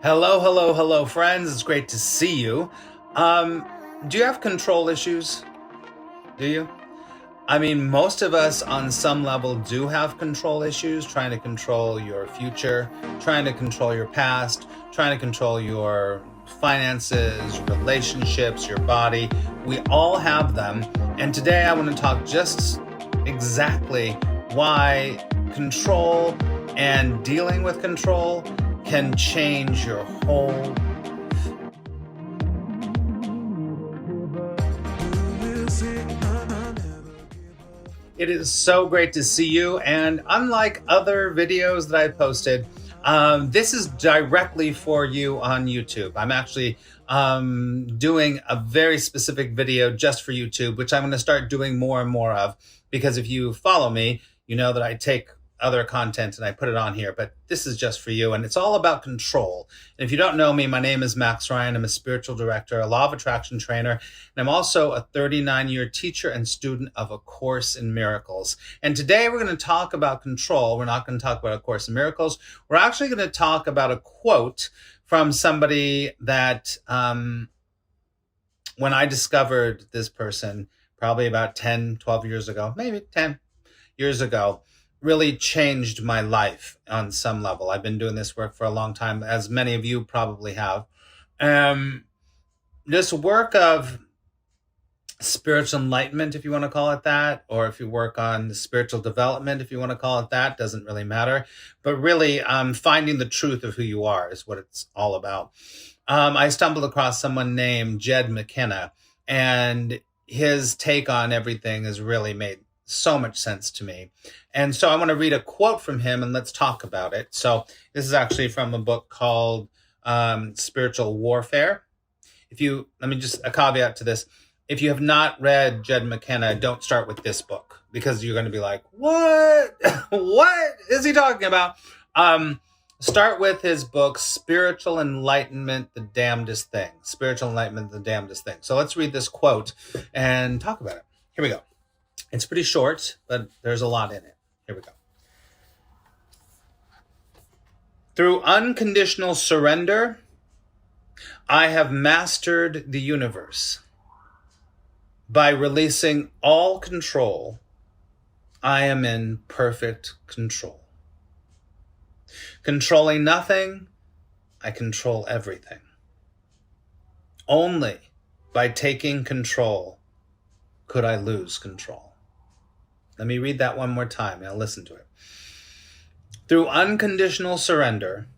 Hello, hello, hello, friends. It's great to see you. Do you have control issues? Do you? I mean, most of us on some level do have control issues, trying to control your future, trying to control your past, trying to control your finances, relationships, your body. We all have them. And today I want to talk just exactly why control and dealing with control can change your whole. It is so great to see you. And unlike other videos that I posted, this is directly for you on YouTube. I'm actually doing a very specific video just for YouTube, which I'm going to start doing more and more of, because if you follow me, you know that I take other content and I put it on here, but this is just for you. And it's all about control. And if you don't know me, my name is Max Ryan. I'm a spiritual director, a law of attraction trainer, and I'm also a 39-year teacher and student of A Course in Miracles. And today we're going to talk about control. We're not going to talk about A Course in Miracles. We're actually going to talk about a quote from somebody that, when I discovered this person, probably about 10, 12 years ago, maybe 10 years ago, really changed my life on some level. I've been doing this work for a long time, as many of you probably have. This work of spiritual enlightenment, if you want to call it that, or if you work on spiritual development, if you want to call it that, doesn't really matter. But really, finding the truth of who you are is what it's all about. I stumbled across someone named Jed McKenna, and his take on everything has really made so much sense to me. And so I want to read a quote from him and let's talk about it. So this is actually from a book called Spiritual Warfare. Let me just a caveat to this. If you have not read Jed McKenna, don't start with this book, because you're going to be like, what? What is he talking about? Start with his book, Spiritual Enlightenment, the Damnedest Thing. Spiritual Enlightenment, the Damnedest Thing. So let's read this quote and talk about it. Here we go. It's pretty short, but there's a lot in it. Here we go. Through unconditional surrender, I have mastered the universe. By releasing all control, I am in perfect control. Controlling nothing, I control everything. Only by taking control could I lose control. Let me read that one more time. Now listen to it. Through unconditional surrender,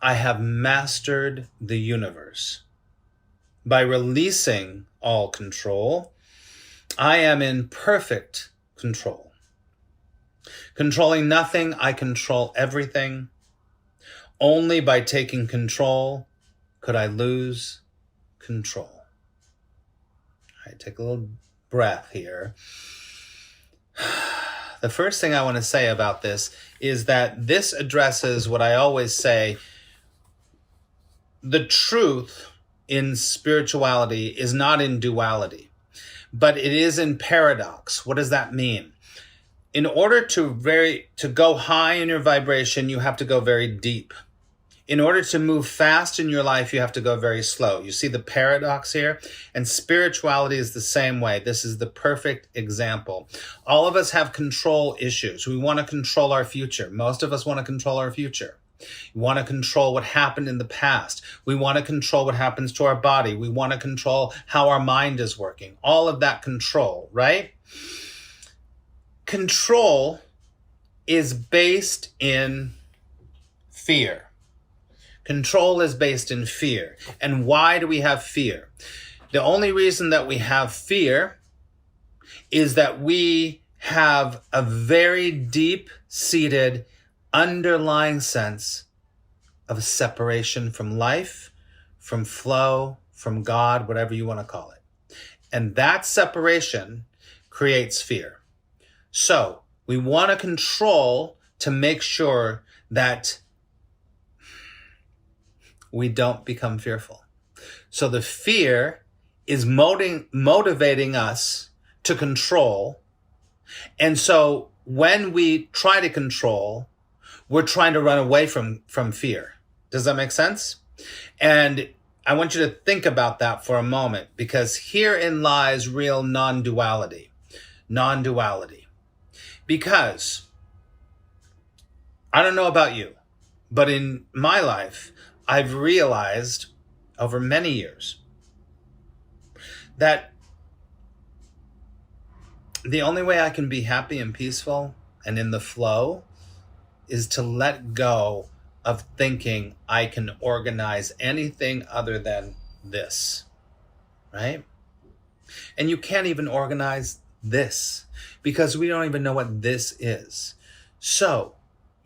I have mastered the universe. By releasing all control, I am in perfect control. Controlling nothing, I control everything. Only by taking control could I lose control. All right, take a little breath here. The first thing I want to say about this is that this addresses what I always say: the truth in spirituality is not in duality, but it is in paradox. What does that mean? In order to go high in your vibration, you have to go very deep. In order to move fast in your life, you have to go very slow. You see the paradox here? And spirituality is the same way. This is the perfect example. All of us have control issues. We want to control our future. Most of us want to control our future. We want to control what happened in the past. We want to control what happens to our body. We want to control how our mind is working. All of that control, right? Control is based in fear. Control is based in fear. And why do we have fear? The only reason that we have fear is that we have a very deep-seated underlying sense of separation from life, from flow, from God, whatever you want to call it. And that separation creates fear. So we want to control to make sure that we don't become fearful. So the fear is motivating us to control. And so when we try to control, we're trying to run away from fear. Does that make sense? And I want you to think about that for a moment, because herein lies real non-duality. Non-duality. Because I don't know about you, but in my life, I've realized over many years that the only way I can be happy and peaceful and in the flow is to let go of thinking I can organize anything other than this, right? And you can't even organize this because we don't even know what this is. So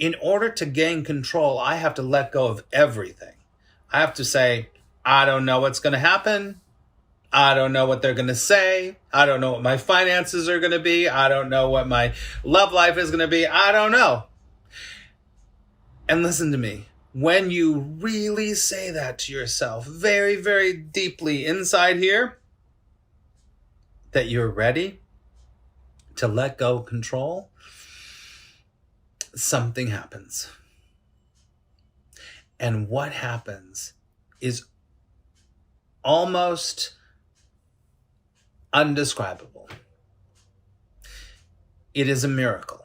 in order to gain control, I have to let go of everything. I have to say, I don't know what's going to happen. I don't know what they're going to say. I don't know what my finances are going to be. I don't know what my love life is going to be. I don't know. And listen to me. When you really say that to yourself very, very deeply inside here, that you're ready to let go of control, something happens. And what happens is almost undescribable. It is a miracle.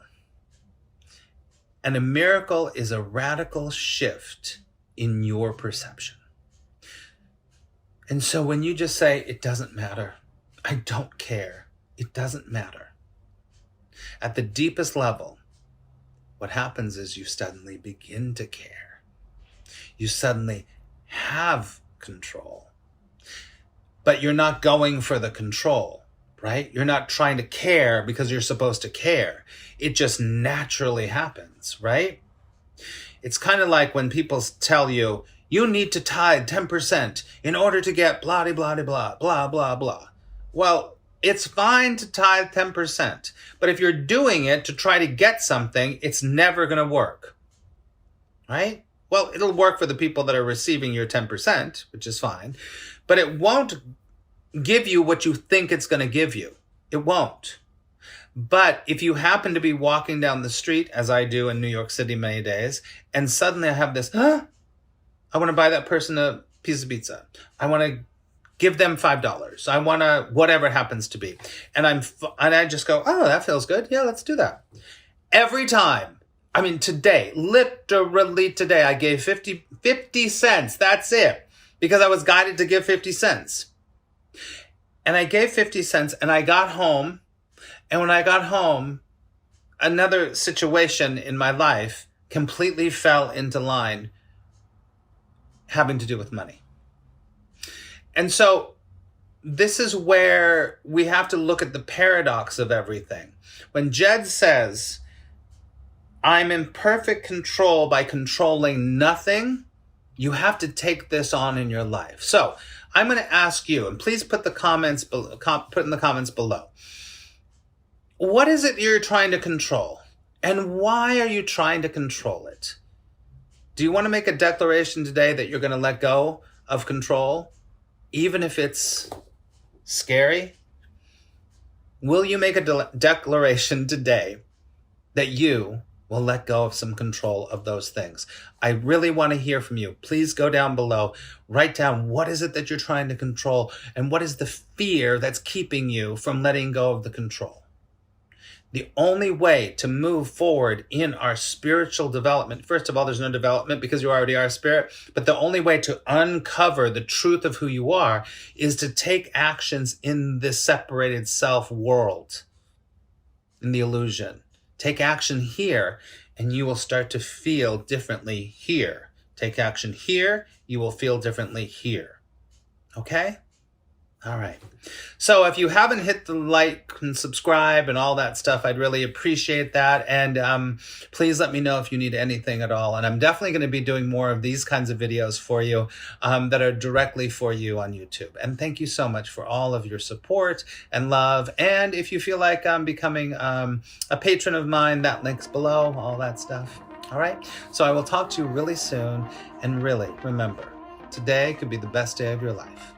And a miracle is a radical shift in your perception. And so when you just say, it doesn't matter, I don't care, it doesn't matter. At the deepest level, what happens is you suddenly begin to care. You suddenly have control. But you're not going for the control, right? You're not trying to care because you're supposed to care. It just naturally happens, right? It's kind of like when people tell you, you need to tithe 10% in order to get blah, blah, blah, blah, blah, blah, blah. Well, it's fine to tithe 10%, but if you're doing it to try to get something, it's never going to work, right? Well, it'll work for the people that are receiving your 10%, which is fine, but it won't give you what you think it's going to give you. It won't. But if you happen to be walking down the street, as I do in New York City many days, and suddenly I have this, I want to buy that person a piece of pizza. I want to give them $5. I want to, whatever it happens to be. And I just go, oh, that feels good. Yeah, let's do that. Every time. I mean, today, literally today, I gave 50 cents. That's it. Because I was guided to give 50 cents. And I gave 50 cents and I got home. And when I got home, another situation in my life completely fell into line having to do with money. And so this is where we have to look at the paradox of everything. When Jed says, I'm in perfect control by controlling nothing, you have to take this on in your life. So I'm going to ask you, and please put in the comments below. What is it you're trying to control? And why are you trying to control it? Do you want to make a declaration today that you're going to let go of control, even if it's scary? Will you make a declaration today that you will let go of some control of those things? I really want to hear from you. Please go down below. Write down what is it that you're trying to control and what is the fear that's keeping you from letting go of the control. The only way to move forward in our spiritual development, first of all, there's no development because you already are a spirit, but the only way to uncover the truth of who you are is to take actions in this separated self world, in the illusion. Take action here and you will start to feel differently here. Take action here, you will feel differently here. Okay? All right. So if you haven't hit the like and subscribe and all that stuff, I'd really appreciate that. And please let me know if you need anything at all. And I'm definitely going to be doing more of these kinds of videos for you that are directly for you on YouTube. And thank you so much for all of your support and love. And if you feel like becoming a patron of mine, that link's below, all that stuff. All right. So I will talk to you really soon. And really, remember, today could be the best day of your life.